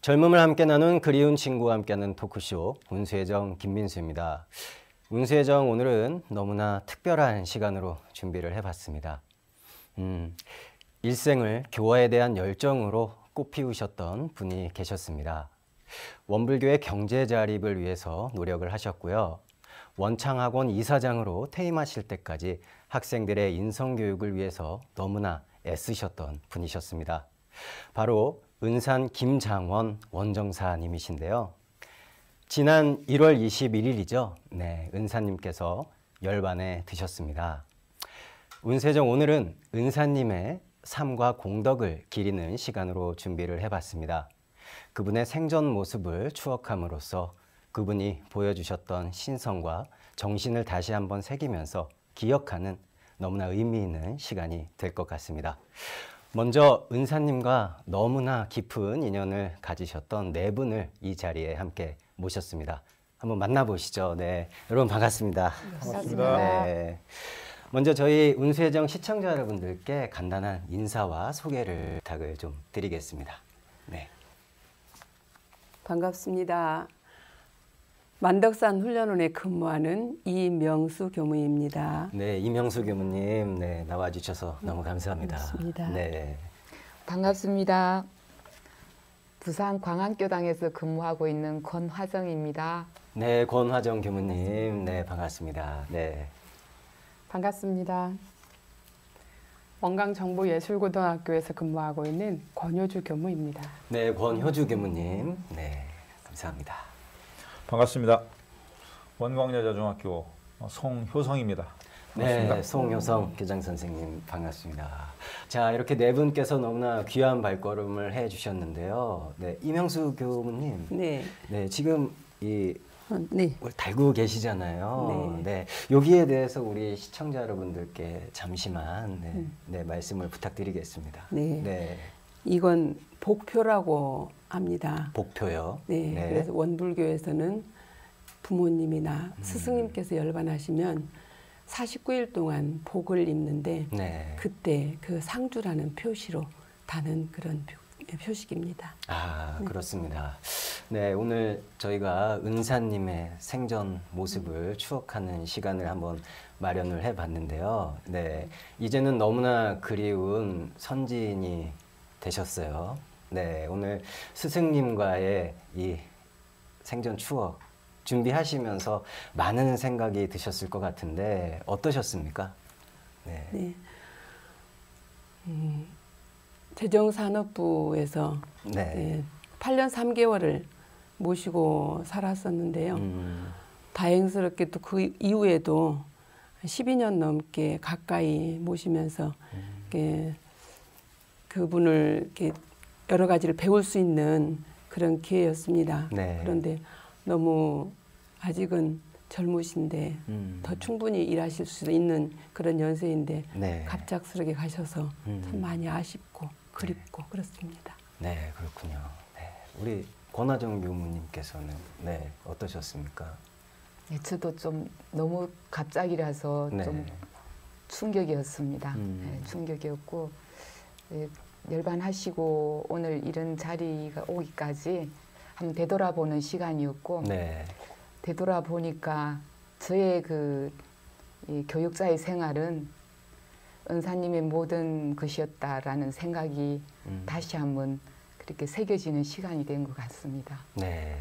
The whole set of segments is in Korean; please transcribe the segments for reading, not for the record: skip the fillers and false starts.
젊음을 함께 나눈 그리운 친구와 함께하는 토크쇼 운수혜정 김민수입니다. 운수혜정 오늘은 너무나 특별한 시간으로 준비를 해봤습니다. 일생을 교화에 대한 열정으로 꽃피우셨던 분이 계셨습니다. 원불교의 경제 자립을 위해서 노력을 하셨고요. 원창학원 이사장으로 퇴임하실 때까지 학생들의 인성교육을 위해서 너무나 애쓰셨던 분이셨습니다. 바로 은산 김장원 원정사님이신데요. 지난 1월 21일이죠. 네, 은사님께서 열반에 드셨습니다. 운세정 오늘은 은사님의 삶과 공덕을 기리는 시간으로 준비를 해봤습니다. 그분의 생전 모습을 추억함으로써 그분이 보여주셨던 신성과 정신을 다시 한번 새기면서 기억하는 너무나 의미 있는 시간이 될 것 같습니다. 먼저 은사님과 너무나 깊은 인연을 가지셨던 네 분을 이 자리에 함께 모셨습니다. 한번 만나보시죠. 네, 여러분 반갑습니다. 반갑습니다. 네. 먼저 저희 운수혜정 시청자 여러분들께 간단한 인사와 소개를 부탁을 좀 드리겠습니다. 네. 반갑습니다. 만덕산 훈련원에 근무하는 이명수 교무입니다. 네, 이명수 교무님, 네, 나와주셔서 너무 감사합니다. 반갑습니다. 네. 반갑습니다. 부산 광안교당에서 근무하고 있는 권화정입니다. 네, 권화정 교무님, 네, 반갑습니다. 네. 반갑습니다. 원광정보예술고등학교에서 근무하고 있는 권효주 교무입니다. 네, 권효주 교무님, 네, 감사합니다. 반갑습니다. 원광여자중학교 송효성입니다. 반갑습니다. 네, 송효성 교장 선생님 반갑습니다. 자, 이렇게 네 분께서 너무나 귀한 발걸음을 해주셨는데요. 네, 이명수 교무님, 네. 네, 지금 이 네. 달고 계시잖아요. 네. 네, 여기에 대해서 우리 시청자 여러분들께 잠시만 네, 말씀을 부탁드리겠습니다. 네. 네, 이건 복표라고 합니다. 복표요. 네. 네. 그래서 원불교에서는 부모님이나 스승님께서 열반하시면 49일 동안 복을 입는데 네. 그때 그 상주라는 표시로 다는 그런 표식입니다. 아, 그렇습니다. 네, 오늘 저희가 은사님의 생전 모습을 추억하는 시간을 한번 마련을 해봤는데요. 네, 이제는 너무나 그리운 선지인이 되셨어요. 네, 오늘 스승님과의 이 생전 추억 준비하시면서 많은 생각이 드셨을 것 같은데 어떠셨습니까? 네. 네. 재정산업부에서 네. 8년 3개월을 모시고 살았었는데요. 다행스럽게 또 그 이후에도 12년 넘게 가까이 모시면서 이렇게 그분을 이렇게 여러 가지를 배울 수 있는 그런 기회였습니다. 네. 그런데 너무 아직은 젊으신데 더 충분히 일하실 수 있는 그런 연세인데 네. 갑작스럽게 가셔서 참 많이 아쉽고 그립고 그렇습니다. 네, 그렇군요. 네. 우리 권화정 교무님께서는 네, 어떠셨습니까? 네, 저도 좀 너무 갑작이라서 네. 좀 충격이었습니다. 네, 충격이었고 네, 열반하시고 오늘 이런 자리가 오기까지 한번 되돌아보는 시간이었고 네. 되돌아보니까 저의 이 교육자의 생활은 은사님의 모든 것이었다라는 생각이 다시 한번 그렇게 새겨지는 시간이 된 것 같습니다. 네.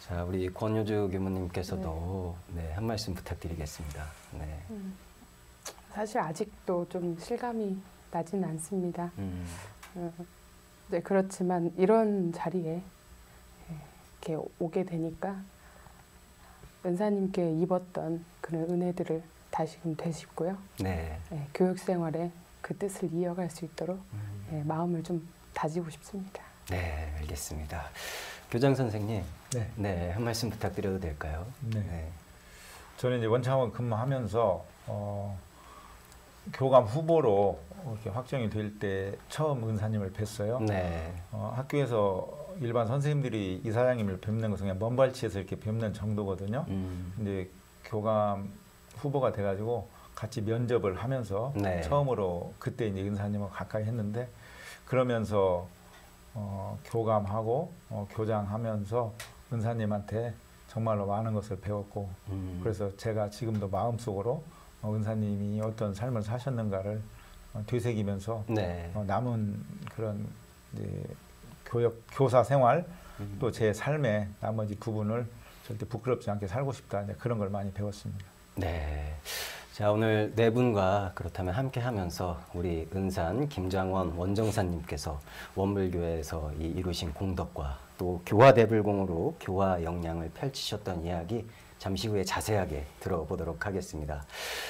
자, 우리 권효주 교무님께서도 네, 한 말씀 부탁드리겠습니다. 네. 사실 아직도 좀 실감이 나진 않습니다. 네, 그렇지만 이런 자리에 이렇게 오게 되니까 은사님께 입었던 그런 은혜들을 다시금 되짚고요. 네. 네, 교육 생활에 그 뜻을 이어갈 수 있도록 마음을 좀 다지고 싶습니다. 네, 알겠습니다. 교장 선생님, 네. 네, 한 말씀 부탁드려도 될까요? 네. 저는 이제 원창원 근무하면서 교감 후보로 이렇게 확정이 될 때 처음 은사님을 뵀어요. 네. 학교에서 일반 선생님들이 이사장님을 뵙는 것은 그냥 먼 발치에서 이렇게 뵙는 정도거든요. 근데 교감 후보가 돼가지고 같이 면접을 하면서 네. 처음으로 그때 이제 은사님하고 가까이 했는데 그러면서 교감하고 교장하면서 은사님한테 정말로 많은 것을 배웠고 그래서 제가 지금도 마음속으로 은사님이 어떤 삶을 사셨는가를 되새기면서 네. 남은 그런 이제 교사 생활 또 제 삶의 나머지 부분을 절대 부끄럽지 않게 살고 싶다 이제 그런 걸 많이 배웠습니다. 네. 자, 오늘 네 분과 그렇다면 함께 하면서 우리 은산 김장원 원정사님께서 원불교회에서 이루신 공덕과 또 교화대불공으로 교화 역량을 펼치셨던 이야기 잠시 후에 자세하게 들어보도록 하겠습니다.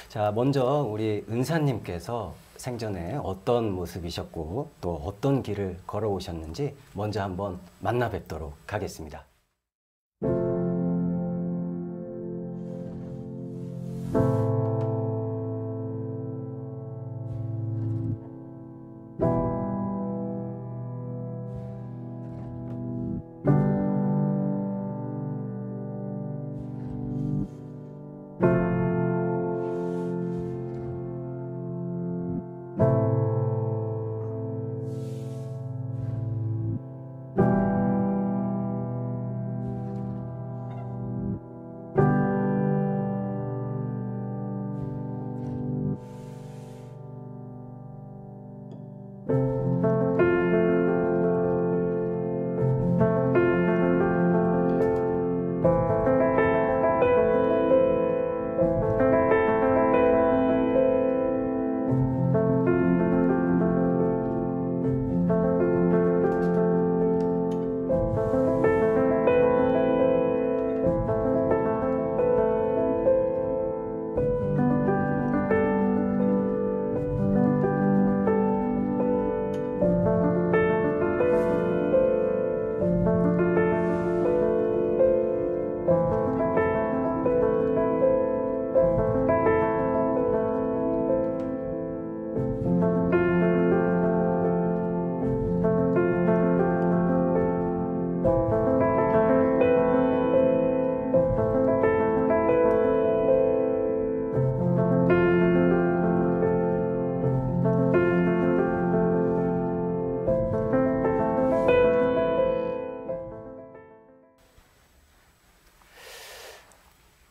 자, 먼저 우리 은사님께서 생전에 어떤 모습이셨고 또 어떤 길을 걸어오셨는지 먼저 한번 만나 뵙도록 하겠습니다.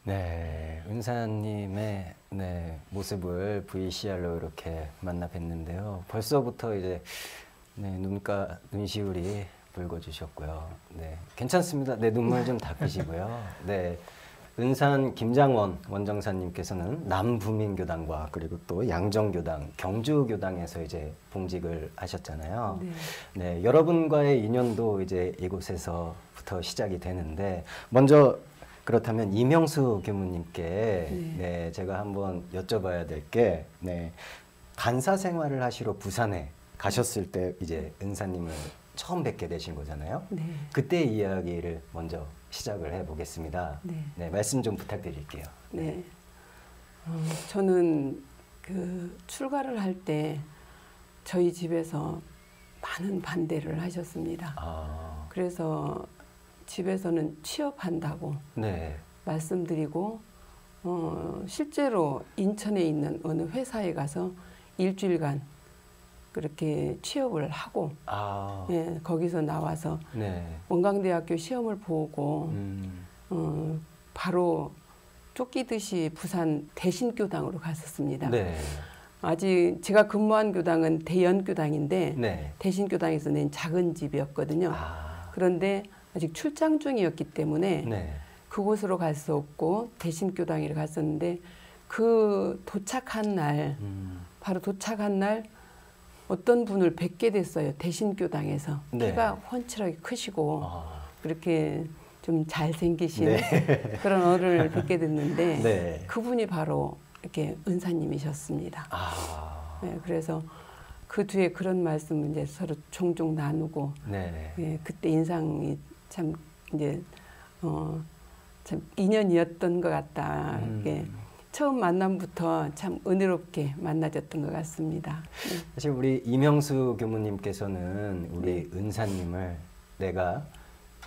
네, 은사님의 모습을 VCR로 이렇게 만나 뵀는데요. 벌써부터 이제 눈시울이 붉어지셨고요. 네, 괜찮습니다. 네, 눈물 좀 닦으시고요. 네, 은산 김장원 원정사님께서는 남부민교당과 그리고 또 양정교당, 경주교당에서 이제 봉직을 하셨잖아요. 네. 네, 여러분과의 인연도 이제 이곳에서부터 시작이 되는데 먼저 그렇다면 이명수 교무님께 네, 제가 한번 여쭤봐야 될 게 간사 생활을 하시러 부산에 가셨을 때 이제 은사님을 처음 뵙게 되신 거잖아요. 네. 그때 이야기를 먼저 시작을 해보겠습니다. 네. 네, 말씀 좀 부탁드릴게요. 네. 저는 그 출가를 할 때 저희 집에서 많은 반대를 하셨습니다. 아, 그래서 집에서는 취업한다고 네, 말씀드리고 실제로 인천에 있는 어느 회사에 가서 일주일간 그렇게 취업을 하고 아, 예, 거기서 나와서 네, 원광대학교 시험을 보고 바로 쫓기듯이 부산 대신교당으로 갔었습니다. 네, 아직 제가 근무한 교당은 대연교당인데 네, 대신교당에서 낸 작은 집이었거든요. 아, 그런데 아직 출장 중이었기 때문에 네, 그곳으로 갈 수 없고 대신교당에 갔었는데 그 도착한 날 바로 도착한 날 어떤 분을 뵙게 됐어요. 대신교당에서. 네. 키가 훤칠하게 크시고 아, 그렇게 좀 잘생기신 네. 그런 어른을 뵙게 됐는데 네, 그분이 바로 이렇게 은사님이셨습니다. 아, 네, 그래서 그 뒤에 그런 말씀을 이제 서로 종종 나누고 네, 예, 그때 인상이 참 이제 참 인연이었던 것 같다. 이게 처음 만남부터 참 은혜롭게 만나졌던 것 같습니다. 네. 사실 우리 이명수 교무님께서는 우리 은사님을 내가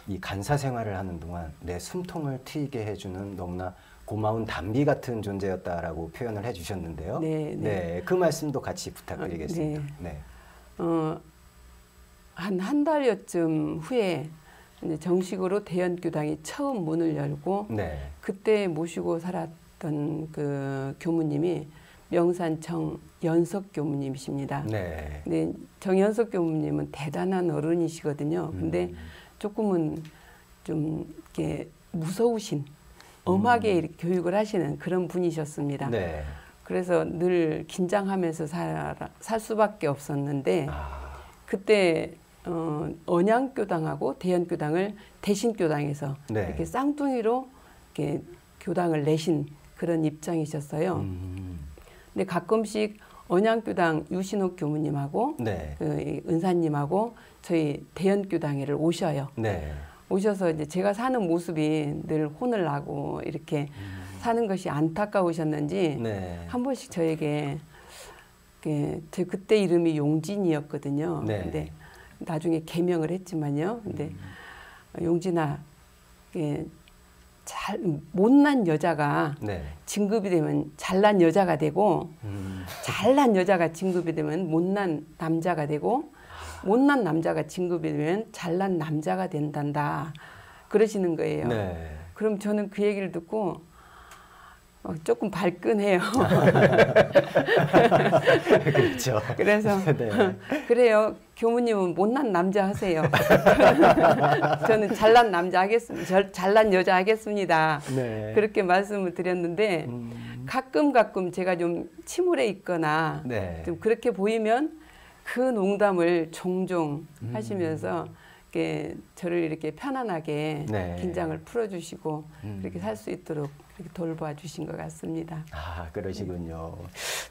이 간사 생활을 하는 동안 내 숨통을 트이게 해주는 너무나 고마운 담비 같은 존재였다라고 표현을 해주셨는데요. 네, 네. 그 말씀도 같이 부탁드리겠습니다. 네. 한 달여쯤 후에 이제 정식으로 대연교당이 처음 문을 열고 네. 그때 모시고 살았던 그 교무님이 명산 정연석 교무님이십니다. 네. 근데 정연석 교무님은 대단한 어른이시거든요. 근데 조금은 좀 이렇게 무서우신 엄하게 이렇게 교육을 하시는 그런 분이셨습니다. 네. 그래서 늘 긴장하면서 살 수밖에 없었는데 아, 그때 언양교당하고 대연교당을 대신교당에서 네. 이렇게 쌍둥이로 이렇게 교당을 내신 그런 입장이셨어요. 근데 가끔씩 언양교당 유신옥 교무님하고 네. 그 은사님하고 저희 대연교당회를 오셔요. 네. 오셔서 이제 제가 사는 모습이 늘 혼을 나고 이렇게 사는 것이 안타까우셨는지 네. 한 번씩 저에게 저 그때 이름이 용진이었거든요. 네. 근데 나중에 개명을 했지만요. 근데 용진아, 못난 여자가 네. 진급이 되면 잘난 여자가 되고 잘난 여자가 진급이 되면 못난 남자가 되고 못난 남자가 진급이 되면 잘난 남자가 된단다. 그러시는 거예요. 네. 그럼 저는 그 얘기를 듣고 조금 발끈해요. 그렇죠. 그래서 네. 그래요. 교무님은 못난 남자 하세요. 저는 잘난 남자 하겠습니다. 잘난 여자 하겠습니다. 네. 그렇게 말씀을 드렸는데 가끔 제가 좀 침울해 있거나 네. 좀 그렇게 보이면 그 농담을 종종 하시면서 이렇게 저를 이렇게 편안하게 네. 긴장을 풀어주시고 그렇게 살 수 있도록 이렇게 돌봐 주신 것 같습니다. 아, 그러시군요.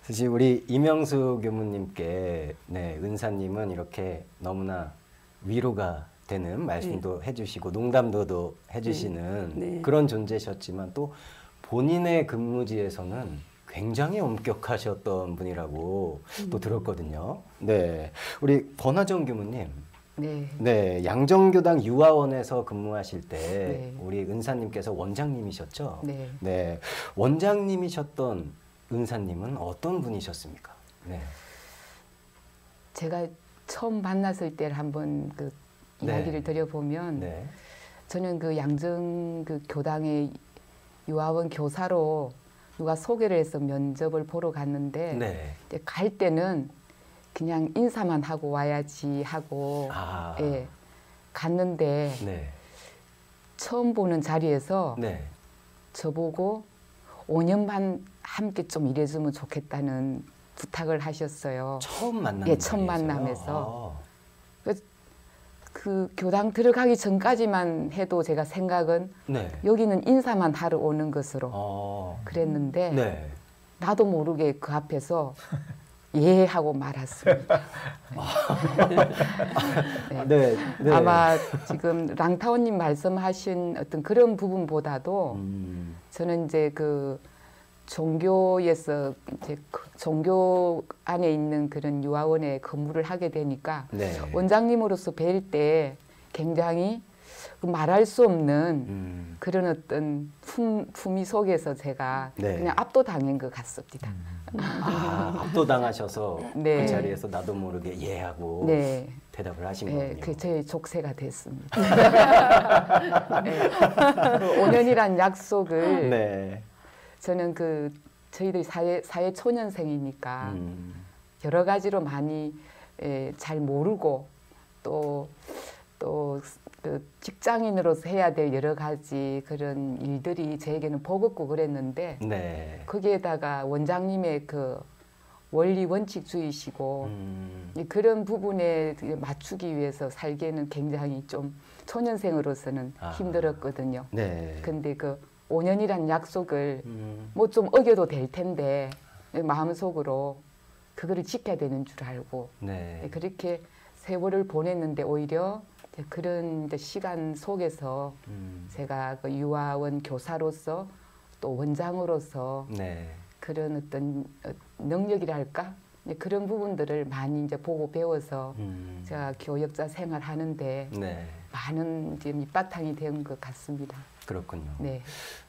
사실 우리 이명수 교무님께 네, 은사님은 이렇게 너무나 위로가 되는 말씀도 해주시고 농담도 해주시는 네. 그런 존재셨지만 또 본인의 근무지에서는 굉장히 엄격하셨던 분이라고 또 들었거든요. 네, 우리 권하정 교무님. 네. 네, 양정교당 유아원에서 근무하실 때 네. 우리 은사님께서 원장님이셨죠? 네. 네, 원장님이셨던 은사님은 어떤 분이셨습니까? 네. 제가 처음 만났을 때 한번 그 네. 이야기를 드려보면 네. 저는 그 양정 그 교당의 유아원 교사로 누가 소개를 해서 면접을 보러 갔는데 네. 이제 갈 때는 그냥 인사만 하고 와야지 하고 아. 예, 갔는데 네. 처음 보는 자리에서 네. 저보고 5년만 함께 좀 일해주면 좋겠다는 부탁을 하셨어요. 처음 만난 예, 첫 자리에서요? 만남에서. 그 교당 들어가기 전까지만 해도 제가 생각은 네. 여기는 인사만 하러 오는 것으로 그랬는데 네. 나도 모르게 그 앞에서 예 하고 말았습니다. 네. 네. 네. 아마 지금 랑타오님 말씀하신 어떤 그런 부분보다도 저는 이제 그 종교에서 이제 종교 안에 있는 그런 유아원에 근무를 하게 되니까 네. 원장님으로서 뵐 때 굉장히 말할 수 없는 그런 어떤 품위 속에서 제가 네. 그냥 압도당한 것 같습니다. 아, 압도당하셔서 네. 그 자리에서 나도 모르게 예 하고 네. 대답을 하신 네, 거군요. 그 제 족쇄가 됐습니다. 네. 그 5년이란 약속을 네. 저는 그 저희들이 사회 초년생이니까 여러 가지로 많이 잘 모르고 또 그 직장인으로서 해야 될 여러 가지 그런 일들이 저에게는 버겁고 그랬는데 네. 거기에다가 원장님의 그 원리 원칙주의시고 그런 부분에 맞추기 위해서 살기에는 굉장히 좀 초년생으로서는 힘들었거든요. 네. 근데 그 5년이란 약속을 뭐 좀 어겨도 될 텐데 마음속으로 그거를 지켜야 되는 줄 알고 네. 그렇게 세월을 보냈는데 오히려 그런 시간 속에서 제가 그 유아원 교사로서 또 원장으로서 네. 그런 어떤 능력이랄까 그런 부분들을 많이 이제 보고 배워서 제가 교역자 생활하는데 네. 많은 이제 밑바탕이 된 것 같습니다. 그렇군요. 네.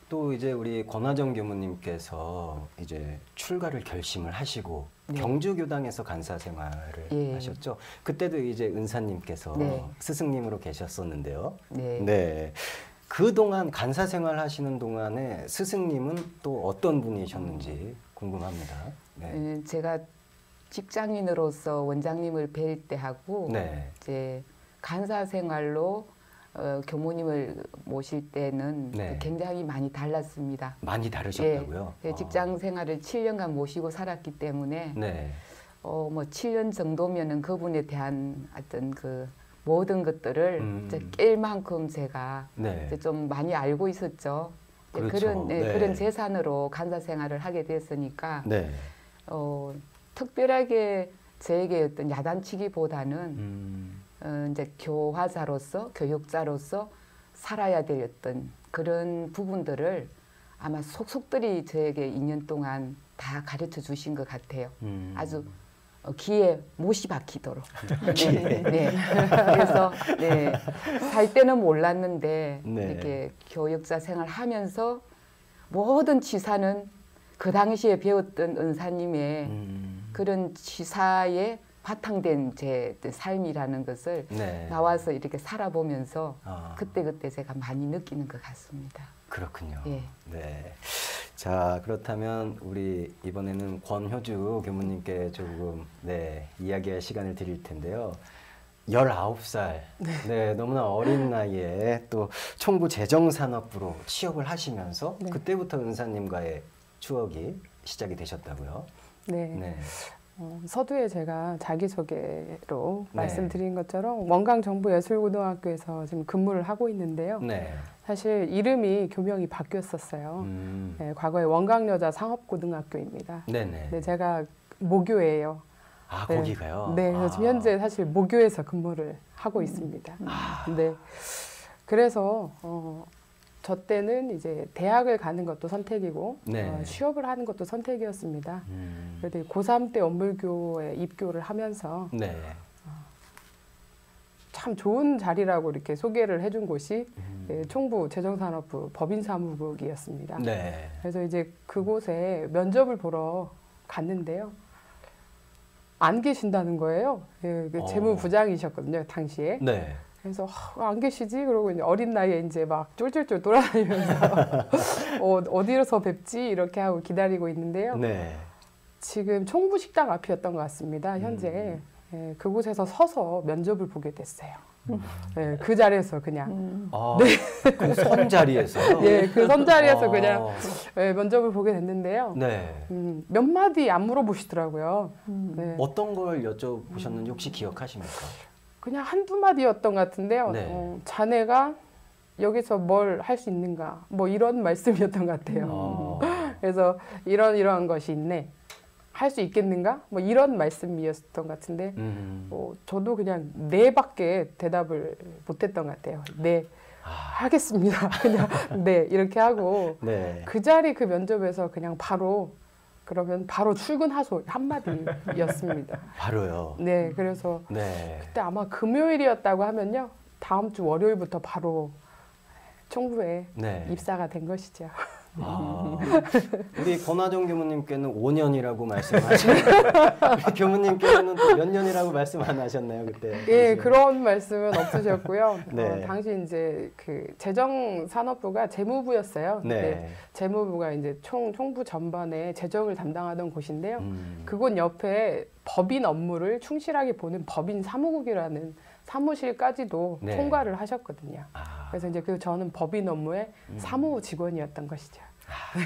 또 이제 우리 권화정 교무님께서 이제 출가를 결심을 하시고 네. 경주교당에서 간사 생활을 예. 하셨죠. 그때도 이제 은사님께서 네. 스승님으로 계셨었는데요. 네. 네. 그동안 간사 생활 하시는 동안에 스승님은 또 어떤 분이셨는지 궁금합니다. 네. 제가 직장인으로서 원장님을 뵐 때하고 네. 이제 간사 생활로 교무님을 모실 때는 네. 굉장히 많이 달랐습니다. 많이 다르셨다고요? 예, 직장 생활을 7년간 모시고 살았기 때문에 네. 뭐 7년 정도면은 그분에 대한 어떤 그 모든 것들을 이제 깰 만큼 제가 네. 이제 좀 많이 알고 있었죠. 그렇죠. 그런 네. 그런 재산으로 간사 생활을 하게 됐으니까 네. 특별하게 저에게 어떤 야단치기보다는 이제 교화자로서 교육자로서 살아야 될 어떤 그런 부분들을 아마 속속들이 저에게 2년 동안 다 가르쳐 주신 것 같아요. 아주 귀에 못이 박히도록. 네. 네. 그래서 네. 살 때는 몰랐는데 네. 이렇게 교육자 생활하면서 모든 치사는 그 당시에 배웠던 은사님의 그런 치사에 바탕된 제 삶이라는 것을 네. 나와서 이렇게 살아보면서 아. 그때 제가 많이 느끼는 것 같습니다. 그렇군요. 예. 네. 자, 그렇다면 우리 이번에는 권효주 교무님께 조금 이야기할 시간을 드릴 텐데요. 19살. 네, 너무나 어린 나이에 또 총부 재정산업부로 취업을 하시면서 네. 그때부터 은사님과의 추억이 시작이 되셨다고요? 네. 네. 서두에 제가 자기소개로 네. 말씀드린 것처럼 원광정부예술고등학교에서 지금 근무를 하고 있는데요. 네. 사실 이름이 교명이 바뀌었었어요. 네, 과거에 원광여자상업고등학교입니다. 네네. 네, 제가 모교예요. 아, 네. 거기가요? 네, 그래서 지금 현재 사실 모교에서 근무를 하고 있습니다. 네, 그래서 저 때는 이제 대학을 가는 것도 선택이고 네. 취업을 하는 것도 선택이었습니다. 그래도 고3 때 원불교에 입교를 하면서 네. 참 좋은 자리라고 이렇게 소개를 해준 곳이 총부 재정산업부 법인사무국이었습니다. 네. 그래서 이제 그곳에 면접을 보러 갔는데요. 안 계신다는 거예요. 예, 그 재무부장이셨거든요, 당시에. 네. 그래서 안 계시지? 그러고 이제 어린 나이에 이제 막 쫄쫄쫄 돌아다니면서 어디서 뵙지? 이렇게 하고 기다리고 있는데요. 네. 지금 총부 식당 앞이었던 것 같습니다. 현재 예, 그곳에서 서서 면접을 보게 됐어요. 예, 그 자리에서 그냥 아, 그 선 자리에서요? 예, 그 선자리에서 아. 그냥 예, 면접을 보게 됐는데요. 네. 몇 마디 안 물어보시더라고요. 네. 어떤 걸 여쭤보셨는지 혹시 기억하십니까? 그냥 한두 마디였던 것 같은데요. 네. 자네가 여기서 뭘 할 수 있는가? 뭐 이런 말씀이었던 것 같아요. 그래서 이러한 것이 있네. 할 수 있겠는가? 뭐 이런 말씀이었던 것 같은데 저도 그냥 네밖에 대답을 못했던 것 같아요. 네, 하겠습니다. 그냥 네 이렇게 하고 네. 그 자리 그 면접에서 그냥 바로 그러면 바로 출근하소 한마디였습니다. 바로요. 네, 그래서 네. 그때 아마 금요일이었다고 하면요. 다음 주 월요일부터 바로 총부에 네. 입사가 된 것이죠. 우리 권화정 교무님께는 5년이라고 말씀하셨나요? 우리 교무님께서는 또 몇 년이라고 말씀 안 하셨나요 그때? 예, 그런 말씀은 없으셨고요. 네. 당시 이제 그 재정산업부가 재무부였어요. 네. 재무부가 이제 총부 전반에 재정을 담당하던 곳인데요. 그곳 옆에 법인 업무를 충실하게 보는 법인 사무국이라는 사무실까지도 네. 총괄을 하셨거든요. 그래서 이제 저는 법인 업무의 사무 직원이었던 것이죠.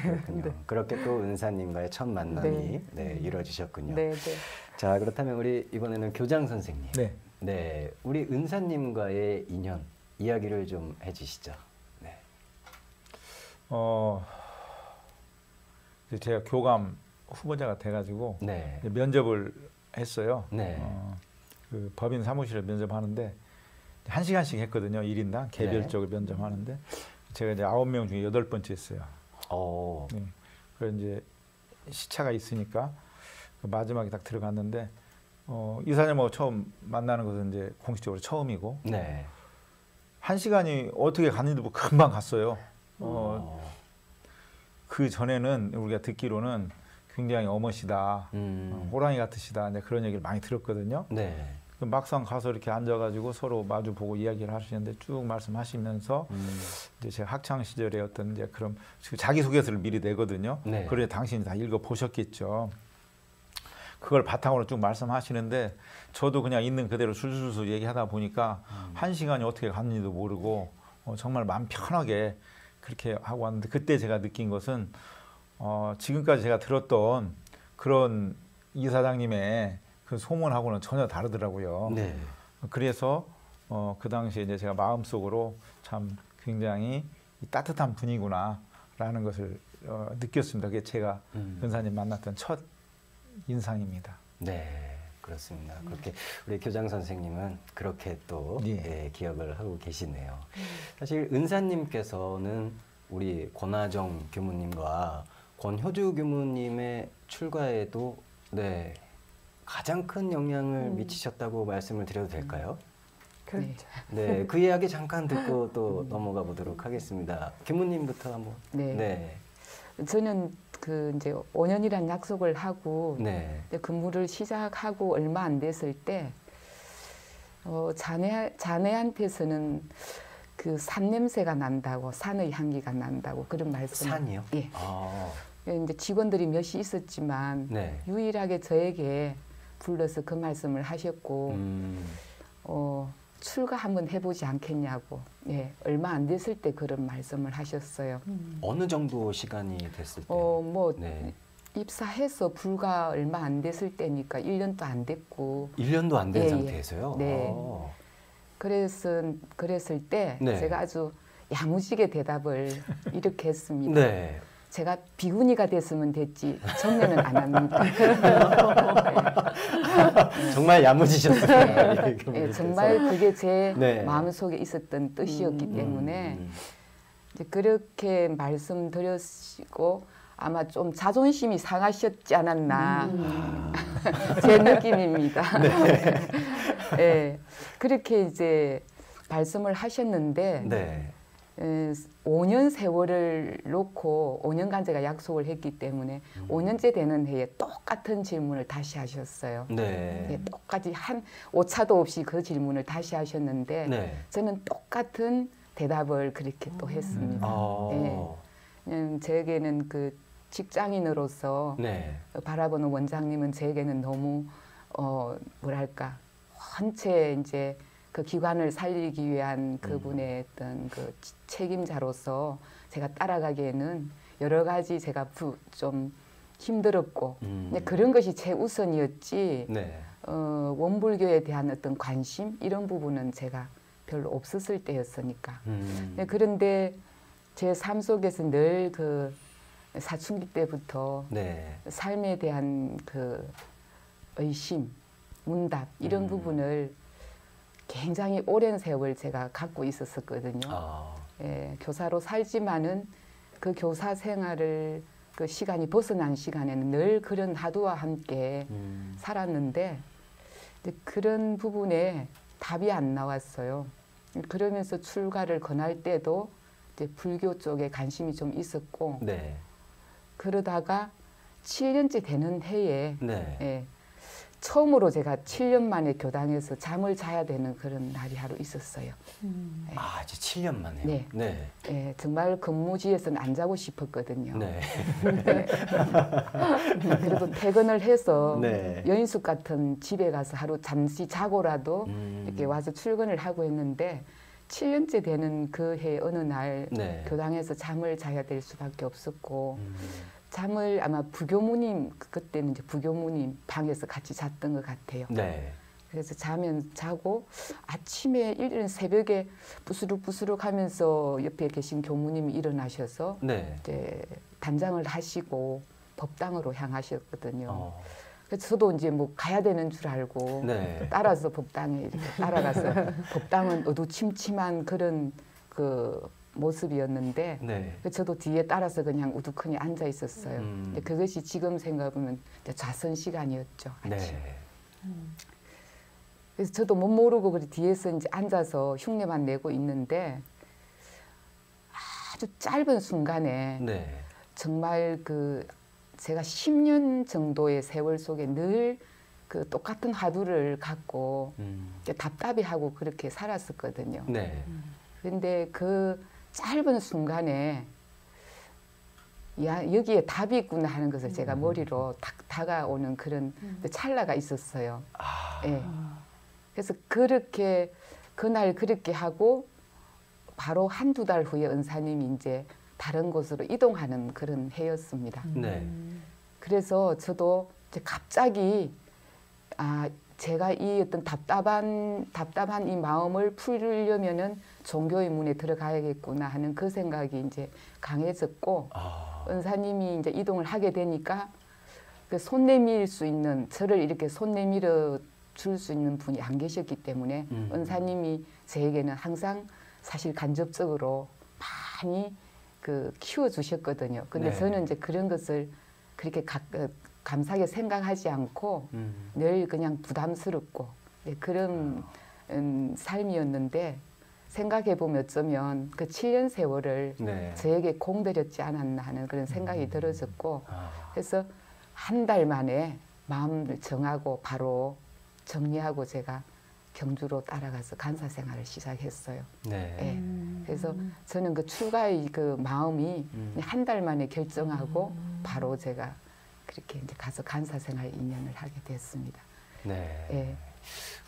그렇군요. 네. 그렇게 또 은사님과의 첫 만남이 네. 네, 이루어지셨군요. 네, 네. 자, 그렇다면 우리 이번에는 교장 선생님. 네. 네, 우리 은사님과의 인연 이야기를 좀 해주시죠. 네. 이제 제가 교감 후보자가 돼가지고 네. 이제 면접을 했어요. 네. 그 법인 사무실을 면접하는데 1시간씩 했거든요. 1인당 개별적으로 면접하는데 제가 이제 9명 중에 8번째였어요. 네. 그래서 이제 시차가 있으니까 마지막에 딱 들어갔는데 이사님하고 처음 만나는 것은 이제 공식적으로 처음이고 네. 1시간이 어떻게 갔는지 금방 갔어요. 그 전에는 우리가 듣기로는 굉장히 어머시다, 호랑이 같으시다, 이제 그런 얘기를 많이 들었거든요. 네. 막상 가서 이렇게 앉아가지고 서로 마주 보고 이야기를 하시는데 쭉 말씀하시면서 이제 제가 학창 시절에 어떤 이제 그런 자기 소개서를 미리 내거든요. 네. 그래 당신이 다 읽어 보셨겠죠. 그걸 바탕으로 쭉 말씀하시는데 저도 그냥 있는 그대로 술술술 얘기하다 보니까 1시간이 어떻게 갔는지도 모르고 정말 마음 편하게 그렇게 하고 왔는데 그때 제가 느낀 것은 지금까지 제가 들었던 그런 이사장님의 그 소문하고는 전혀 다르더라고요. 네. 그래서 그 당시에 이제 제가 마음속으로 참 굉장히 따뜻한 분이구나라는 것을 느꼈습니다. 그게 제가 은사님 만났던 첫 인상입니다. 네, 그렇습니다. 그렇게 우리 교장 선생님은 그렇게 또 예, 기억을 하고 계시네요. 사실 은사님께서는 우리 권하정 교무님과 권효주 교무님의 출가에도 네, 가장 큰 영향을 미치셨다고 말씀을 드려도 될까요? 그렇죠. 네, 그 이야기 잠깐 듣고 또 넘어가 보도록 하겠습니다. 교무님부터 한번. 네. 네. 저는 그 이제 5년이란 약속을 하고 네. 근무를 시작하고 얼마 안 됐을 때 자네한테서는 그 산 냄새가 난다고, 산의 향기가 난다고 그런 말씀. 산이요? 예. 아. 이제 직원들이 몇이 있었지만 네. 유일하게 저에게 불러서 그 말씀을 하셨고 출가 한번 해보지 않겠냐고. 예, 얼마 안 됐을 때 그런 말씀을 하셨어요. 어느 정도 시간이 됐을 때? 뭐 네. 입사해서 불과 얼마 안 됐을 때니까 1년도 안 됐고. 1년도 안 된 예, 상태에서요? 네. 아. 그랬을 때 네. 제가 아주 야무지게 대답을 이렇게 했습니다. 네. 제가 비구니가 됐으면 됐지 정례는 안 합니다. 정말 야무지셨어요. 네. 네, 정말 그게 제 네. 마음속에 있었던 뜻이었기 때문에 이제 그렇게 말씀드렸고 아마 좀 자존심이 상하셨지 않았나 제 느낌입니다. 네. 네. 그렇게 이제 말씀을 하셨는데 네. 5년 세월을 놓고 5년간 제가 약속을 했기 때문에 5년째 되는 해에 똑같은 질문을 다시 하셨어요. 네. 네, 똑같이 한 오차도 없이 그 질문을 다시 하셨는데 네. 저는 똑같은 대답을 그렇게 또 했습니다. 네. 제게는 그 직장인으로서 네. 바라보는 원장님은 제게는 너무 뭐랄까 전체 이제 그 기관을 살리기 위한 그분의 어떤 그 책임자로서 제가 따라가기에는 여러 가지 제가 좀 힘들었고 그런 것이 제 우선이었지. 네. 원불교에 대한 어떤 관심 이런 부분은 제가 별로 없었을 때였으니까. 네, 그런데 제 삶 속에서 늘 그 사춘기 때부터 네. 삶에 대한 그 의심, 문답 이런 부분을 굉장히 오랜 세월 제가 갖고 있었거든요. 예, 교사로 살지만은 그 교사 생활을 그 시간이 벗어난 시간에는 늘 그런 하두와 함께 살았는데 이제 그런 부분에 답이 안 나왔어요. 그러면서 출가를 권할 때도 이제 불교 쪽에 관심이 좀 있었고 네. 그러다가 7년째 되는 해에 네. 예, 처음으로 제가 7년 만에 교당에서 잠을 자야 되는 그런 날이 하루 있었어요. 네. 아, 이제 7년 만에요? 네. 네. 네, 정말 근무지에서는 안 자고 싶었거든요. 네. 네. 그래도 퇴근을 해서 네. 여인숙 같은 집에 가서 하루 잠시 자고라도 이렇게 와서 출근을 하고 했는데 7년째 되는 그 해 어느 날 네. 교당에서 잠을 자야 될 수밖에 없었고 잠을 아마 부교무님 그때는 이제 부교무님 방에서 같이 잤던 것 같아요. 네. 그래서 자고 아침에 이른 새벽에 부스룩부스룩 하면서 옆에 계신 교무님이 일어나셔서 네. 이제 단장을 하시고 법당으로 향하셨거든요. 그래서 저도 이제 뭐 가야 되는 줄 알고 네. 따라서 법당에 이렇게 따라가서 법당은 어두침침한 그런 그 모습이었는데 네. 저도 뒤에 따라서 그냥 우두커니 앉아 있었어요. 근데 그것이 지금 생각하면 자선 시간이었죠. 아침. 네. 그래서 저도 못 모르고 그 뒤에서 이제 앉아서 흉내만 내고 있는데 아주 짧은 순간에 네. 정말 그 제가 10년 정도의 세월 속에 늘 그 똑같은 화두를 갖고 답답해하고 그렇게 살았었거든요. 네. 근데 그 짧은 순간에 야, 여기에 답이 있구나 하는 것을 제가 머리로 딱 다가오는 그런 찰나가 있었어요. 예. 그래서 그렇게 그날 그렇게 하고 바로 한두 달 후에 은사님이 이제 다른 곳으로 이동하는 그런 해였습니다. 네. 그래서 저도 이제 갑자기 제가 이 어떤 답답한 이 마음을 풀려면은 종교의 문에 들어가야겠구나 하는 그 생각이 이제 강해졌고, 은사님이 이제 이동을 하게 되니까 그 손 내밀 수 있는, 저를 이렇게 손 내밀어 줄 수 있는 분이 안 계셨기 때문에 은사님이 저에게는 항상 사실 간접적으로 많이 그 키워주셨거든요. 근데 네. 저는 이제 그런 것을 그렇게 감사하게 생각하지 않고 늘 그냥 부담스럽고 그런 삶이었는데, 생각해보면 어쩌면 그 7년 세월을 네. 저에게 공들였지 않았나 하는 그런 생각이 들어졌고, 그래서 한 달 만에 마음을 정하고 바로 정리하고 제가 경주로 따라가서 간사 생활을 시작했어요. 네. 예. 그래서 저는 그 출가의 그 마음이 한 달 만에 결정하고 바로 제가 그렇게 이제 가서 간사 생활 2년을 하게 됐습니다. 네. 예.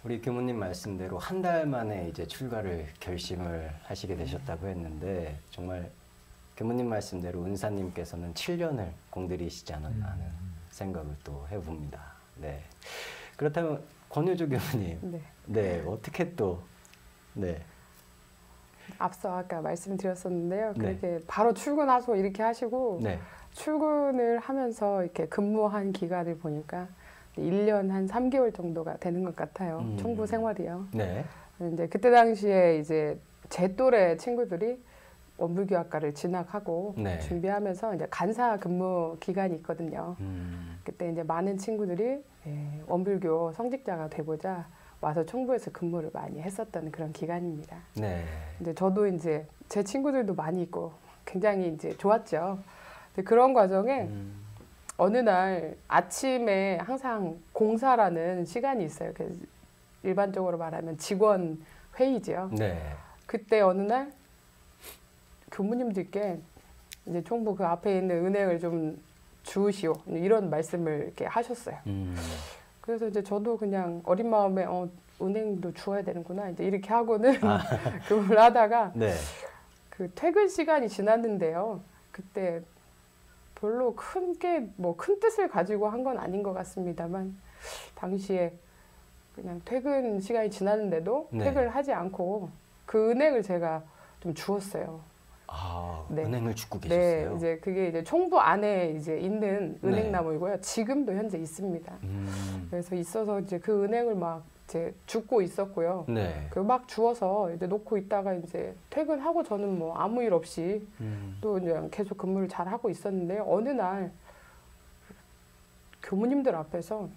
우리 교무님 말씀대로 한 달 만에 이제 출가를 결심을 하시게 되셨다고 했는데, 정말 교무님 말씀대로 은사님께서는 7년을 공들이시지 않았나 하는 생각을 또 해봅니다. 네. 그렇다면 권효주 교무님, 네. 네, 어떻게 또, 네, 앞서 아까 말씀드렸었는데요. 네. 그렇게 바로 출근하소 이렇게 하시고 네, 출근을 하면서 이렇게 근무한 기간을 보니까 1년 한 3개월 정도가 되는 것 같아요. 총부 생활이요. 네, 이제 그때 당시에 이제 제 또래 친구들이 원불교학과를 진학하고 네. 준비하면서 이제 간사 근무 기간이 있거든요. 그때 이제 많은 친구들이 원불교 성직자가 되고자 와서 총부에서 근무를 많이 했었던 그런 기간입니다. 네, 근데 저도 이제 제 친구들도 많이 있고 굉장히 이제 좋았죠. 근데 그런 과정에 어느 날 아침에 항상 공사라는 시간이 있어요. 그래서 일반적으로 말하면 직원 회의죠. 네, 그때 어느 날 교무님들께 이제 총부 그 앞에 있는 은행을 좀 주우시오 이런 말씀을 이렇게 하셨어요. 그래서 이제 저도 그냥 어린 마음에 은행도 주어야 되는구나 이제 이렇게 하고는 근무를 하다가 네, 그 퇴근 시간이 지났는데요. 그때 별로 큰 뜻을 가지고 한 건 아닌 것 같습니다만 당시에 그냥 퇴근 시간이 지났는데도 네. 퇴근을 하지 않고 그 은행을 제가 좀 주웠어요. 네. 은행을 줍고 네, 계셨어요? 이제 그게 이제 총부 안에 이제 있는 네. 은행나무이고요. 지금도 현재 있습니다. 그래서 있어서 이제 그 은행을 막 이제 줍고 있었고요. 네, 그 막 주워서 이제 놓고 있다가 이제 퇴근하고 저는 뭐 아무 일 없이 또 이제 계속 근무를 잘 하고 있었는데 어느 날 교무님들 앞에서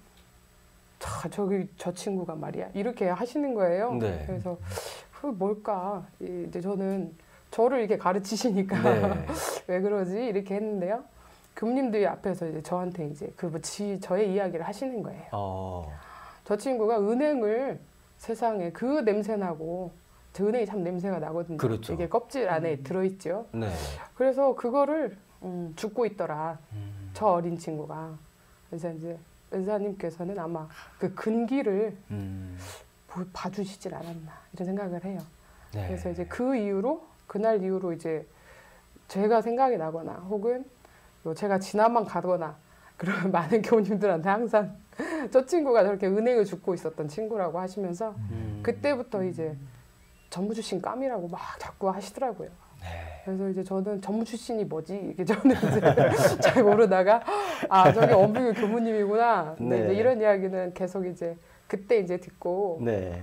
저기 저 친구가 말이야 이렇게 하시는 거예요. 네. 그래서 그 뭘까 이제 저는 저를 이렇게 가르치시니까 네. 왜 그러지 이렇게 했는데요. 교무님들이 앞에서 이제 저한테 이제 저의 이야기를 하시는 거예요. 저 친구가 은행을 세상에 그 냄새나고 저 은행이 참 냄새가 나거든요. 그렇죠. 이게 껍질 안에 들어있죠. 네, 그래서 그거를 줍고 있더라. 저 어린 친구가. 그래서 이제 은사님께서는 아마 그 근기를 봐주시질 않았나 이런 생각을 해요. 네. 그래서 이제 그날 이후로 이제 제가 생각이 나거나 혹은 제가 지나만 가거나 그러면 많은 교우님들한테 항상 저 친구가 저렇게 은행을 줍고 있었던 친구라고 하시면서 그때부터 이제 전무 출신 깜이라고 막 자꾸 하시더라고요. 네. 그래서 이제 저는 전무 출신이 뭐지? 이게 저는 이제 잘 모르다가 저게 원불교 교무님이구나. 근데 네. 이제 이런 이야기는 계속 이제 그때 이제 듣고 네.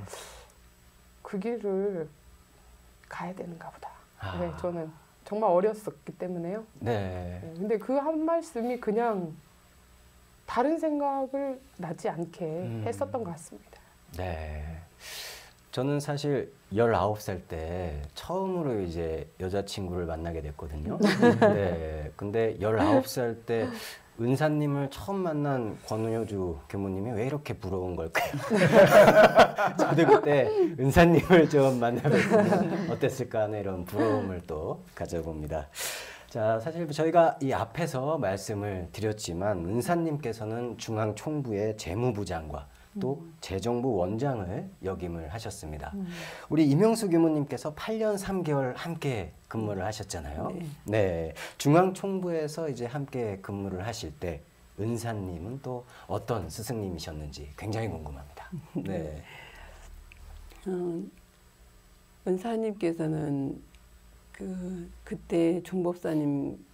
그 길을 가야 되는가 보다. 네, 저는 정말 어렸었기 때문에요. 네. 근데 그 한 말씀이 그냥 다른 생각을 나지 않게 했었던 것 같습니다. 네. 저는 사실 19살 때 처음으로 이제 여자친구를 만나게 됐거든요. 네. 근데 19살 때 은사님을 처음 만난 권효주 교무님이 왜 이렇게 부러운 걸까요? 저도 그때 은사님을 좀 만나뵀으면 어땠을까 하는 이런 부러움을 또 가져봅니다. 자, 사실 저희가 이 앞에서 말씀을 드렸지만 은사님께서는 중앙총부의 재무부장과 또 재정부 원장을 역임을 하셨습니다. 우리 임용수 교무님께서 8년 3개월 함께 근무를 하셨잖아요. 네. 네, 중앙총부에서 이제 함께 근무를 하실 때 은사님은 또 어떤 스승님이셨는지 굉장히 궁금합니다. 네. 은사님께서는 그때 종법사님,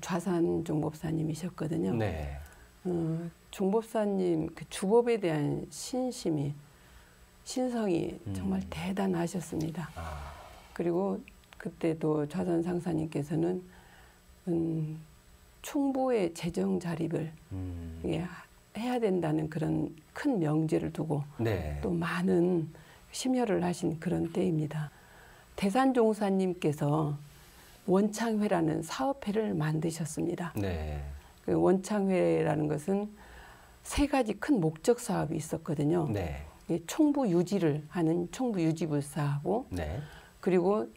좌산 종법사님이셨거든요. 네. 종법사님 그 주법에 대한 신성이 정말 대단하셨습니다. 그리고 그때도 좌산 상사님께서는 총부의 재정 자립을 해야 된다는 그런 큰 명제를 두고 네. 또 많은 심혈을 하신 그런 때입니다. 대산종사님께서 원창회라는 사업회를 만드셨습니다. 네. 그 원창회라는 것은 3가지 큰 목적 사업이 있었거든요. 네. 총부 유지를 하는 총부 유지불사하고 네. 그리고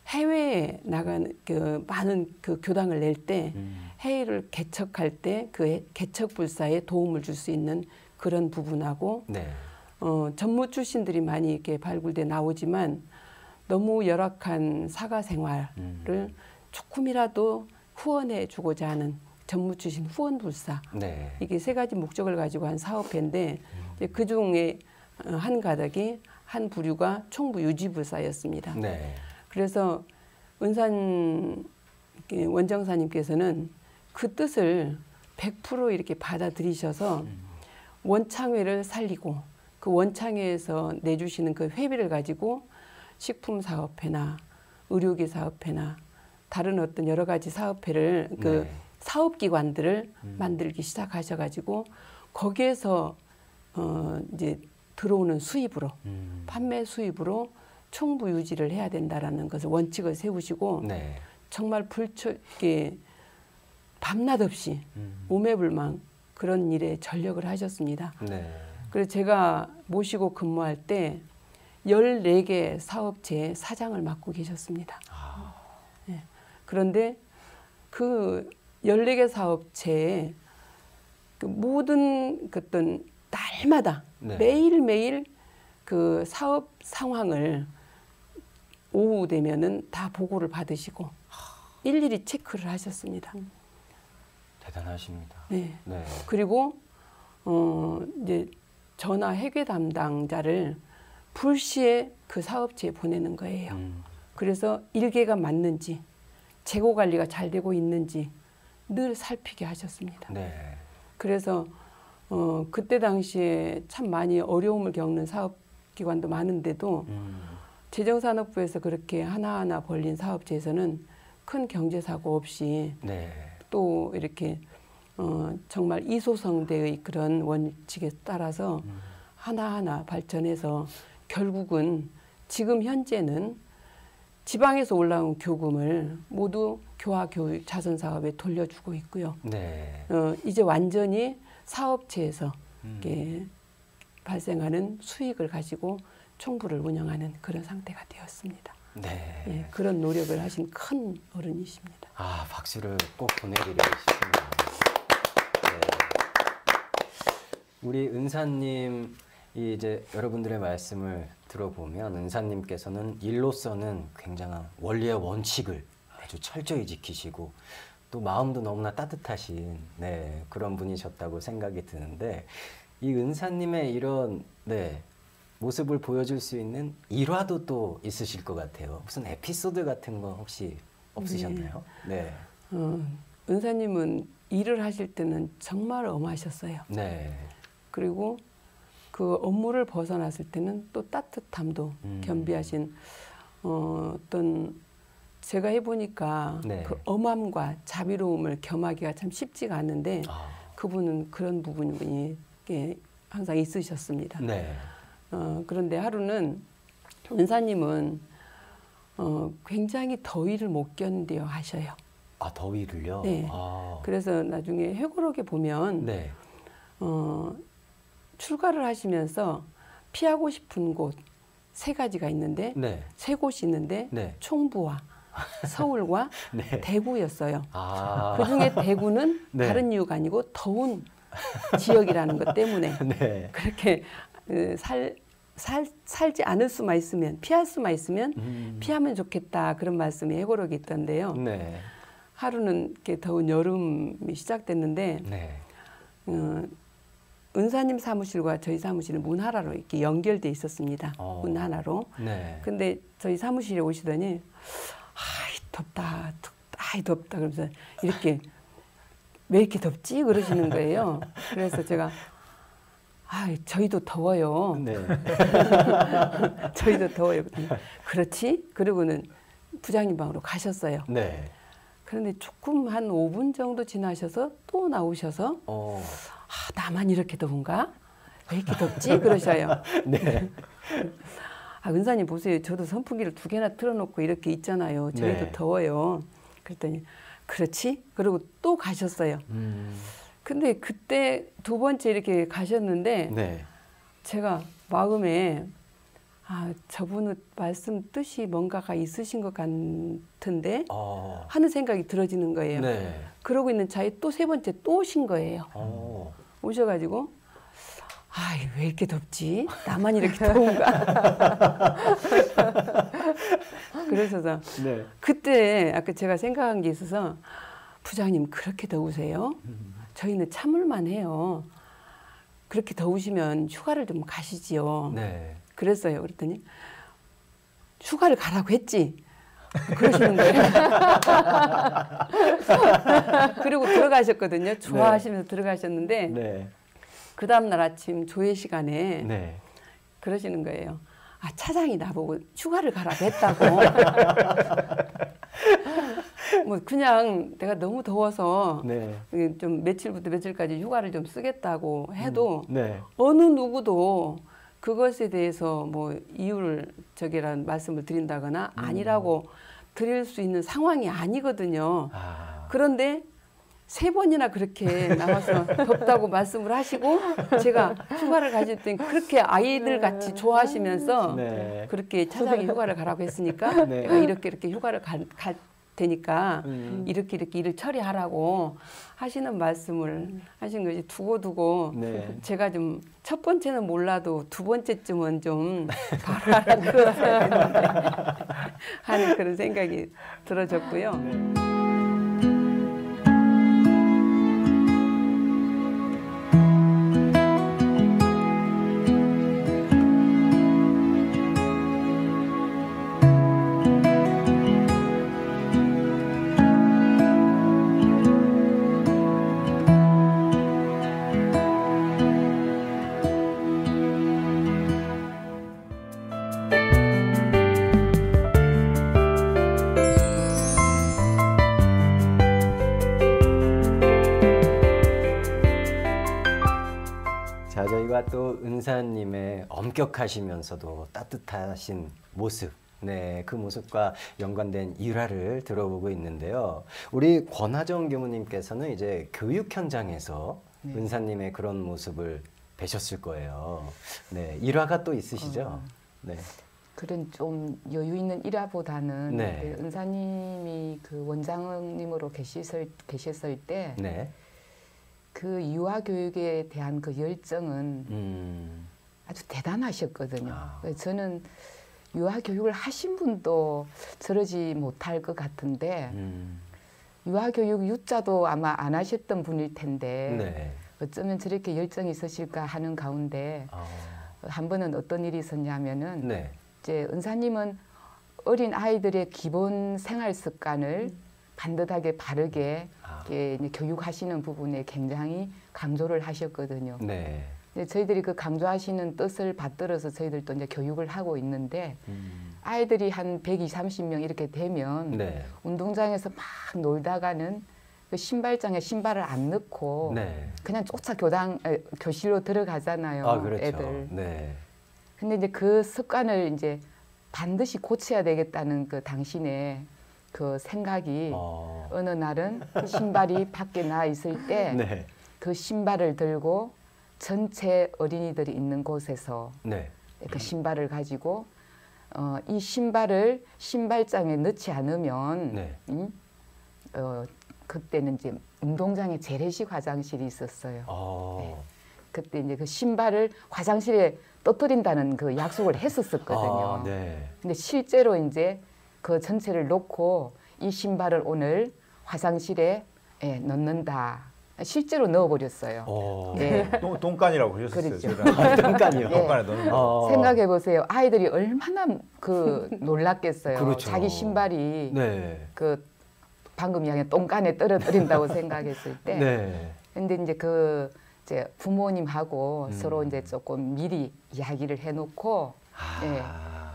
해외에 나가는 그 많은 그 교당을 낼 때 해외를 개척할 때 그 개척불사에 도움을 줄 수 있는 그런 부분하고 네. 전무 출신들이 많이 이렇게 발굴돼 나오지만 너무 열악한 사가 생활을 조금이라도 후원해 주고자 하는 전무 출신 후원불사 네. 이게 3가지 목적을 가지고 한 사업회인데 그 중에 한 가닥이 한 부류가 총부 유지불사였습니다. 네. 그래서 은산 원정사님께서는 그 뜻을 100% 이렇게 받아들이셔서 원창회를 살리고 그 원창회에서 내주시는 그 회비를 가지고 식품사업회나 의료기 사업회나 다른 어떤 여러 가지 사업회를 그 사업기관들을 만들기 시작하셔가지고 거기에서 이제 들어오는 수입으로 판매 수입으로 총부 유지를 해야 된다라는 것을 원칙을 세우시고 네. 정말 밤낮 없이 오매불망 그런 일에 전력을 하셨습니다. 네. 그래서 제가 모시고 근무할 때 14개 사업체의 사장을 맡고 계셨습니다. 네. 그런데 그 14개 사업체에 그 모든 어떤 날마다 네. 매일매일 그 사업 상황을 오후 되면은 다 보고를 받으시고 일일이 체크를 하셨습니다. 대단하십니다. 네. 네. 그리고 이제 전화 회계 담당자를 불시에 그 사업체에 보내는 거예요. 그래서 일개가 맞는지 재고 관리가 잘 되고 있는지 늘 살피게 하셨습니다. 네. 그래서 그때 당시에 참 많이 어려움을 겪는 사업기관도 많은데도 재정산업부에서 그렇게 하나하나 벌린 사업체에서는 큰 경제사고 없이 네. 또 이렇게 정말 이소성대의 그런 원칙에 따라서 하나하나 발전해서 결국은 지금 현재는 지방에서 올라온 교금을 모두 교화교육 자선사업에 돌려주고 있고요. 네. 이제 완전히 사업체에서 이렇게 발생하는 수익을 가지고 총부를 운영하는 그런 상태가 되었습니다. 네. 예, 그런 노력을 하신 큰 어른이십니다. 아, 박수를 꼭 보내드리고 싶습니다. 네. 우리 은사님 이제 여러분들의 말씀을 들어보면 은사님께서는 일로서는 굉장한 원리의 원칙을 아주 철저히 지키시고 또 마음도 너무나 따뜻하신 그런 분이셨다고 생각이 드는데 이 은사님의 이런 모습을 보여줄 수 있는 일화도 또 있으실 것 같아요. 무슨 에피소드 같은 거 혹시 없으셨나요? 네. 은사님은 일을 하실 때는 정말 엄하셨어요. 네. 그리고 그 업무를 벗어났을 때는 또 따뜻함도 겸비하신 어떤 제가 해보니까 그 엄함과 자비로움을 겸하기가 참 쉽지가 않은데 그분은 그런 부분이 항상 있으셨습니다. 네. 그런데 하루는 은사님은 굉장히 더위를 못 견뎌 하셔요. 아, 더위를요? 네. 아. 그래서 나중에 회고록에 보면 네. 출가를 하시면서 피하고 싶은 곳 3가지가 있는데 네. 3곳이 있는데 네. 총부와 서울과 네. 대구였어요. 아. 그중에 대구는 네. 다른 이유가 아니고 더운 지역이라는 것 때문에 네. 그렇게 살지 않을 수만 있으면 피할 수만 있으면 피하면 좋겠다 그런 말씀이 해고록에 있던데요. 네. 하루는 이렇게 더운 여름이 시작됐는데 네. 은사님 사무실과 저희 사무실은 문 하나로 이렇게 연결돼 있었습니다. 문 하나로. 네. 근데 저희 사무실에 오시더니 아이 덥다, 아이 덥다 그러면서 이렇게 왜 이렇게 덥지 그러시는 거예요. 그래서 제가 저희도 더워요. 네. 저희도 더워요. 그렇지? 그러고는 부장님 방으로 가셨어요. 네. 그런데 조금 한 5분 정도 지나셔서 또 나오셔서 나만 이렇게 더운가? 왜 이렇게 덥지? 그러셔요. 네. 은사님 보세요. 저도 선풍기를 2개나 틀어놓고 이렇게 있잖아요. 저희도 네. 더워요. 그랬더니 그렇지? 그러고 또 가셨어요. 근데 그때 2번째 이렇게 가셨는데 네. 제가 마음에 저분의 말씀 뜻이 뭔가가 있으신 것 같은데 하는 생각이 들어지는 거예요. 네. 그러고 있는 차에 또 3번째 또 오신 거예요. 오셔가지고 왜 이렇게 덥지? 나만 이렇게 더운가? 그래서 네. 그때 아까 제가 생각한 게 있어서 부장님 그렇게 더우세요? 저희는 참을만 해요. 그렇게 더우시면 휴가를 좀 가시지요. 네. 그랬어요. 그랬더니 휴가를 가라고 했지. 그러시는 거예요. 그리고 들어가셨거든요. 좋아하시면서 들어가셨는데 네. 그 다음날 아침 조회 시간에 네. 그러시는 거예요. 차장이 나보고 휴가를 가라고 했다고. 뭐 그냥 내가 너무 더워서 네. 좀 며칠부터 며칠까지 휴가를 좀 쓰겠다고 해도 네. 어느 누구도 그것에 대해서 뭐 이유를 저기란 말씀을 드린다거나 아니라고 드릴 수 있는 상황이 아니거든요. 그런데 3번이나 그렇게 나와서 덥다고 말씀을 하시고 제가 휴가를 가실 땐 그렇게 아이들 같이 좋아하시면서 네. 그렇게 차장이 휴가를 가라고 했으니까 네. 내가 이렇게 휴가를 갈 테니까 이렇게 일을 처리하라고 하시는 말씀을 하신 것이 두고두고 네. 제가 좀 첫 번째는 몰라도 2번째쯤은 좀 바로 하라고 하는 그런 생각이 들어졌고요. 자, 저희가 또 은사님의 엄격하시면서도 따뜻하신 모습, 네, 그 모습과 연관된 일화를 들어보고 있는데요. 우리 권하정 교무님께서는 이제 교육 현장에서 은사님의 그런 모습을 뵈셨을 거예요. 네, 일화가 또 있으시죠? 네. 그런 좀 여유 있는 일화보다는 네. 그 은사님이 그 원장님으로 계셨을 때 네. 그 유아 교육에 대한 그 열정은 아주 대단하셨거든요. 그래서 저는 유아 교육을 하신 분도 저러지 못할 것 같은데 유아 교육 유자도 아마 안 하셨던 분일 텐데 네. 어쩌면 저렇게 열정이 있으실까 하는 가운데 한 번은 어떤 일이 있었냐면은 네. 이제 은사님은 어린 아이들의 기본 생활 습관을 반듯하게 바르게 이제 교육하시는 부분에 굉장히 강조를 하셨거든요. 네. 저희들이 그 강조하시는 뜻을 받들어서 저희들도 이제 교육을 하고 있는데 아이들이 한 120, 30명 이렇게 되면 네. 운동장에서 막 놀다가는 그 신발장에 신발을 안 넣고 네. 그냥 쫓아 교실로 들어가잖아요. 그렇죠. 애들. 네. 근데 이제 그 습관을 이제 반드시 고쳐야 되겠다는 그 당신의 그 생각이 어느 날은 신발이 밖에 나 있을 때 네. 그 신발을 들고 전체 어린이들이 있는 곳에서 네. 그 신발을 가지고 이 신발을 신발장에 넣지 않으면 네. 그때는 이제 운동장에 재래식 화장실이 있었어요. 네. 그때 이제 그 신발을 화장실에 떠뜨린다는 그 약속을 했었었거든요. 네. 근데 실제로 이제 그 전체를 놓고 이 신발을 오늘 화장실에 넣는다. 실제로 넣어버렸어요. 네. 똥간이라고 그러셨어요. 그렇죠. 똥간이요. 똥간에 넣는 거. 생각해 보세요. 아이들이 얼마나 그 놀랐겠어요. 그렇죠. 자기 신발이 네. 그 방금 이야기한 똥간에 떨어뜨린다고 생각했을 때. 네. 근데 이제 그 이제 부모님하고 서로 이제 조금 미리 이야기를 해놓고 예.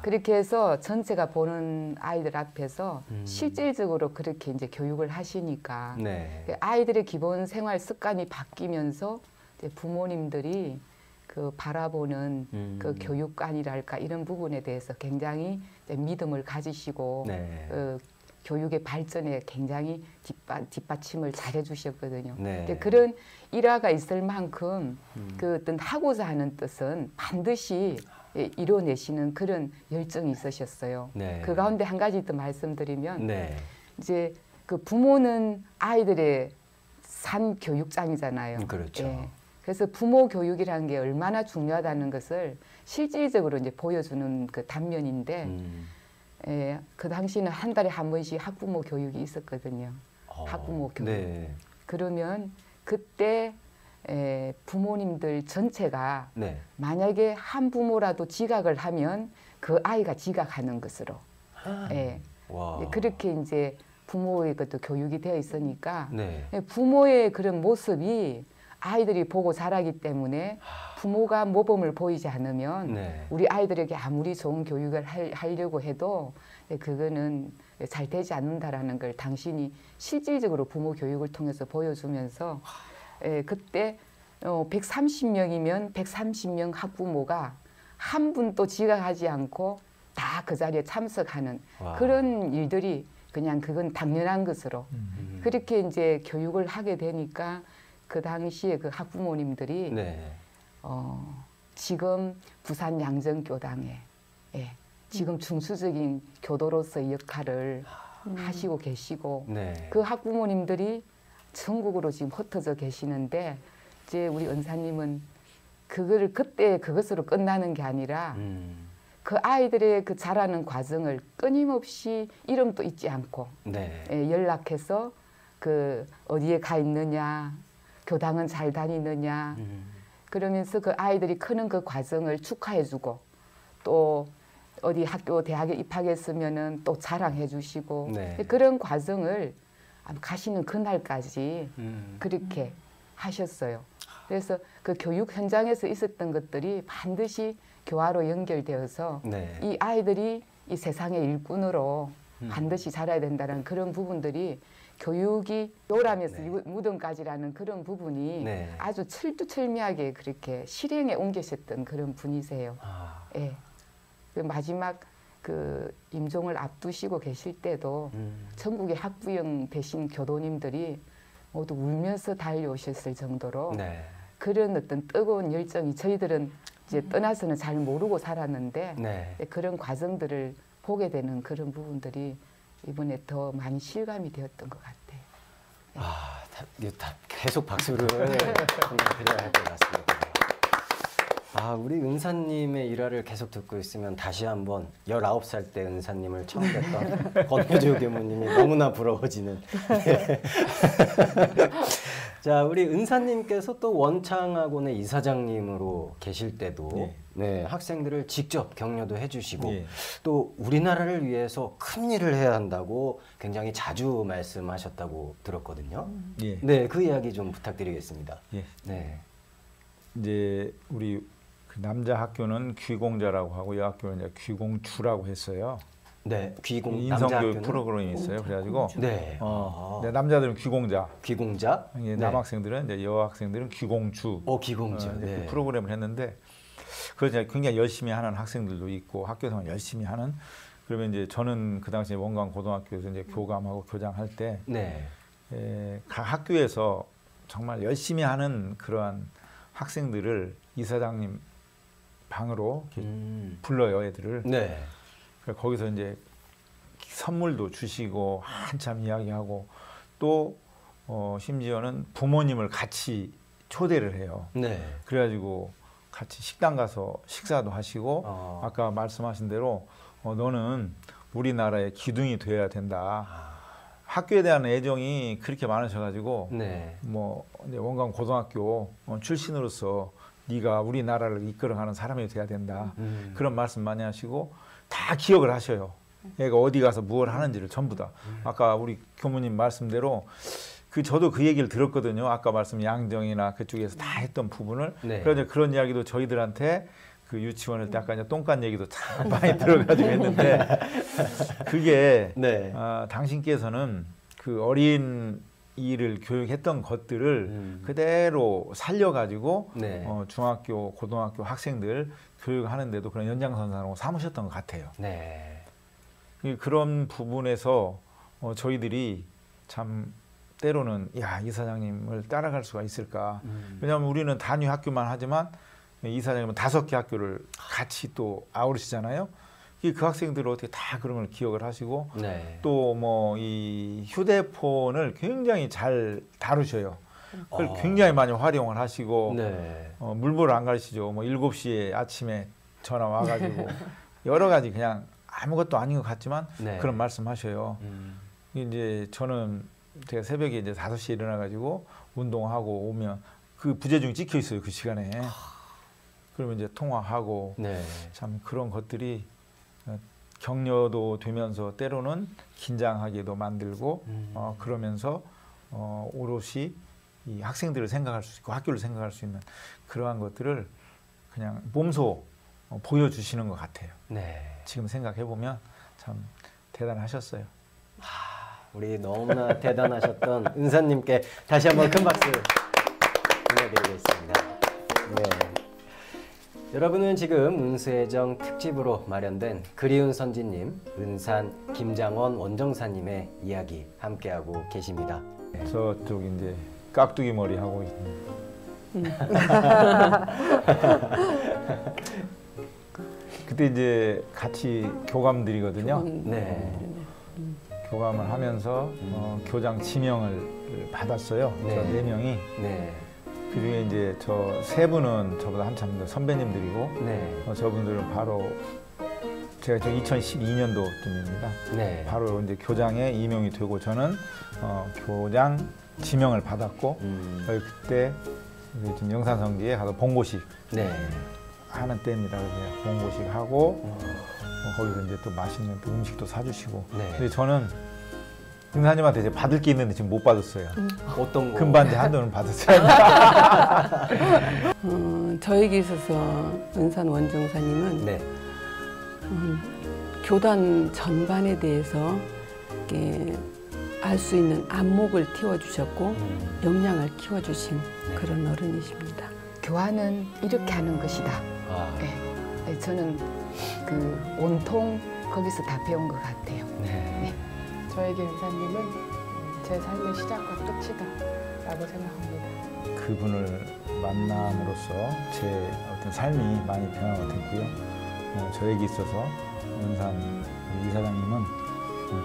그렇게 해서 전체가 보는 아이들 앞에서 실질적으로 그렇게 이제 교육을 하시니까 네. 아이들의 기본 생활 습관이 바뀌면서 이제 부모님들이 그 바라보는 그 교육관이랄까 이런 부분에 대해서 굉장히 이제 믿음을 가지시고 네. 교육의 발전에 굉장히 뒷받침을 잘해 주셨거든요. 네. 그런 일화가 있을 만큼 그 어떤 하고자 하는 뜻은 반드시 이뤄내시는 그런 열정이 있으셨어요. 네. 그 가운데 한 가지 더 말씀드리면 네. 이제 그 부모는 아이들의 산 교육장이잖아요. 그렇죠. 예. 그래서 부모 교육이라는 게 얼마나 중요하다는 것을 실질적으로 이제 보여주는 그 단면인데 예, 그 당시는 한 달에 한 번씩 학부모 교육이 있었거든요. 학부모 교육. 네. 그러면 그때 부모님들 전체가 네. 만약에 한 부모라도 지각을 하면 그 아이가 지각하는 것으로. 예. 와. 그렇게 이제 부모의 것도 교육이 되어 있으니까 네. 부모의 그런 모습이 아이들이 보고 자라기 때문에 부모가 모범을 보이지 않으면 네. 우리 아이들에게 아무리 좋은 교육을 하려고 해도 그거는 잘 되지 않는다라는 걸 당신이 실질적으로 부모 교육을 통해서 보여주면서 그때 130명이면 130명 학부모가 한 분도 지각하지 않고 다 그 자리에 참석하는 와. 그런 일들이 그냥 그건 당연한 것으로 그렇게 이제 교육을 하게 되니까 그 당시에 그 학부모님들이 네. 지금 부산 양정교당에 지금 중수적인 교도로서의 역할을 하시고 계시고 네. 그 학부모님들이 전국으로 지금 흩어져 계시는데 이제 우리 은사님은 그거를 그때 그것으로 끝나는 게 아니라 그 아이들의 그 자라는 과정을 끊임없이 이름도 잊지 않고 네. 연락해서 그 어디에 가 있느냐, 교당은 잘 다니느냐, 그러면서 그 아이들이 크는 그 과정을 축하해주고 또 어디 학교 대학에 입학했으면은 또 자랑해주시고 네. 그런 과정을 가시는 그날까지 그렇게 하셨어요. 그래서 그 교육 현장에서 있었던 것들이 반드시 교화로 연결되어서 네. 이 아이들이 이 세상의 일꾼으로 반드시 자라야 된다는 그런 부분들이 교육이 요람에서 네. 무덤까지라는 그런 부분이 네. 아주 철두철미하게 그렇게 실행에 옮기셨던 그런 분이세요. 예. 그 마지막 그 임종을 앞두시고 계실 때도 전국의 학부형 되신 교도님들이 모두 울면서 달려오셨을 정도로 네. 그런 어떤 뜨거운 열정이 저희들은 이제 떠나서는 잘 모르고 살았는데 네. 그런 과정들을 보게 되는 그런 부분들이 이번에 더 많이 실감이 되었던 것 같아요. 이거 다 계속 박수를 드려야 할 것 같습니다. 우리 은사님의 일화를 계속 듣고 있으면 다시 한번 19살 때 은사님을 처음 뵀던 권효주 교무님이 너무나 부러워지는. 네. 자, 우리 은사님께서 또 원창학원의 이사장님으로 계실 때도 네, 학생들을 직접 격려도 해주시고 또 우리나라를 위해서 큰 일을 해야 한다고 굉장히 자주 말씀하셨다고 들었거든요. 네, 그 이야기 좀 부탁드리겠습니다. 네. 이제 우리 그 남자 학교는 귀공자라고 하고 여학교는 이제 귀공주라고 했어요. 네, 귀공 인성교육 프로그램이 있어요. 그래가지고 네. 남자들은 귀공자, 귀공자, 남학생들은 이제 여학생들은 귀공주. 귀공주. 그 프로그램을 했는데 그래서 굉장히 열심히 하는 학생들도 있고 학교 생활 열심히 하는. 그러면 이제 저는 그 당시에 원광 고등학교에서 이제 교감하고 교장할 때 네. 각 학교에서 정말 열심히 하는 그러한 학생들을 이사장님 방으로 이렇게 불러요, 애들을. 네. 그래서 거기서 이제 선물도 주시고 한참 이야기하고 또 심지어는 부모님을 같이 초대를 해요. 네. 그래가지고 같이 식당 가서 식사도 하시고 아까 말씀하신 대로 너는 우리나라의 기둥이 되어야 된다. 학교에 대한 애정이 그렇게 많으셔가지고 네. 뭐 이제 원광 고등학교 출신으로서 네가 우리나라를 이끌어가는 사람이 돼야 된다. 그런 말씀 많이 하시고 다 기억을 하셔요. 얘가 어디 가서 무엇을 하는지를 전부 다. 아까 우리 교무님 말씀대로 저도 그 얘기를 들었거든요. 아까 말씀 양정이나 그쪽에서 다 했던 부분을. 네. 그래서 그런 이야기도 저희들한테 그 유치원일 때 아까 이제 똥간 얘기도 참 많이 들어가지고 했는데 그게 네. 당신께서는 그 어린 이를 교육했던 것들을 그대로 살려가지고 네. 중학교, 고등학교 학생들 교육하는데도 그런 연장선상으로 삼으셨던 것 같아요. 네. 그런 부분에서 저희들이 참 때로는 야, 이사장님을 따라갈 수가 있을까. 왜냐하면 우리는 단위 학교만 하지만 이사장님은 5개 학교를 같이 또 아우르시잖아요. 그 학생들을 어떻게 다 그런 걸 기억을 하시고 네. 또 뭐 이 휴대폰을 굉장히 잘 다루셔요. 그걸 굉장히 많이 활용을 하시고 네. 물보를 안 가르치죠. 뭐 7시에 아침에 전화 와가지고 여러 가지 그냥 아무것도 아닌 것 같지만 네. 그런 말씀하셔요. 이제 저는 제가 새벽에 이제 5시에 일어나가지고 운동하고 오면 그 부재중이 찍혀 있어요. 그 시간에. 그러면 이제 통화하고 네. 참 그런 것들이 격려도 되면서 때로는 긴장하게도 만들고 그러면서 오롯이 이 학생들을 생각할 수 있고 학교를 생각할 수 있는 그러한 것들을 그냥 몸소 보여주시는 것 같아요. 네. 지금 생각해 보면 참 대단하셨어요. 우리 너무나 대단하셨던 은사님께 다시 한번 큰 박수 보내드리겠습니다. 네. 여러분은 지금 은수애정 특집으로 마련된 그리운 선지님, 은산 김장원 원정사님의 이야기 함께하고 계십니다. 네. 저쪽 이제 깍두기 머리 하고 있는. 그때 이제 같이 교감드리거든요. 네. 교감을 하면서 교장 지명을 받았어요. 네. 저 4명이. 네. 그중에 이제 저 3분은 저보다 한참 더 선배님들이고 네. 저분들은 바로 제가 2012년도쯤입니다. 네. 바로 이제 교장에 임용이 되고 저는 교장 지명을 받았고 그때 지금 영산성지에 가서 본고식 네. 하는 때입니다. 그래서 본고식 하고 거기서 이제 또 맛있는 또 음식도 사주시고. 네. 근데 저는 은사님한테 이제 받을 게 있는데 지금 못 받았어요. 어떤 거? 금반지 한도는 받았어요. 저에게 있어서 은산 원정사님은 네. 교단 전반에 대해서 알 수 있는 안목을 틔워주셨고 역량을 키워주신 그런 어른이십니다. 교환은 이렇게 하는 것이다. 네, 저는 그 온통 거기서 다 배운 것 같아요. 네. 저에게 은사님은 제 삶의 시작과 끝이다 라고 생각합니다. 그분을 만남으로써 제 어떤 삶이 많이 변한 것 같고요. 저에게 있어서 은산 이사장님은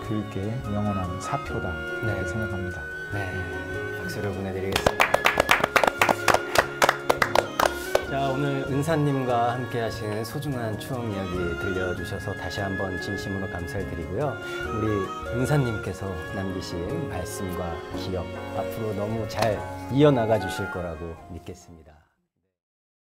교육계의 영원한 사표다 이렇게 생각합니다. 네. 박수를 보내드리겠습니다. 자, 오늘 은사님과 함께 하신 소중한 추억 이야기 들려주셔서 다시 한번 진심으로 감사를 드리고요. 우리 은사님께서 남기신 말씀과 기억 앞으로 너무 잘 이어나가 주실 거라고 믿겠습니다.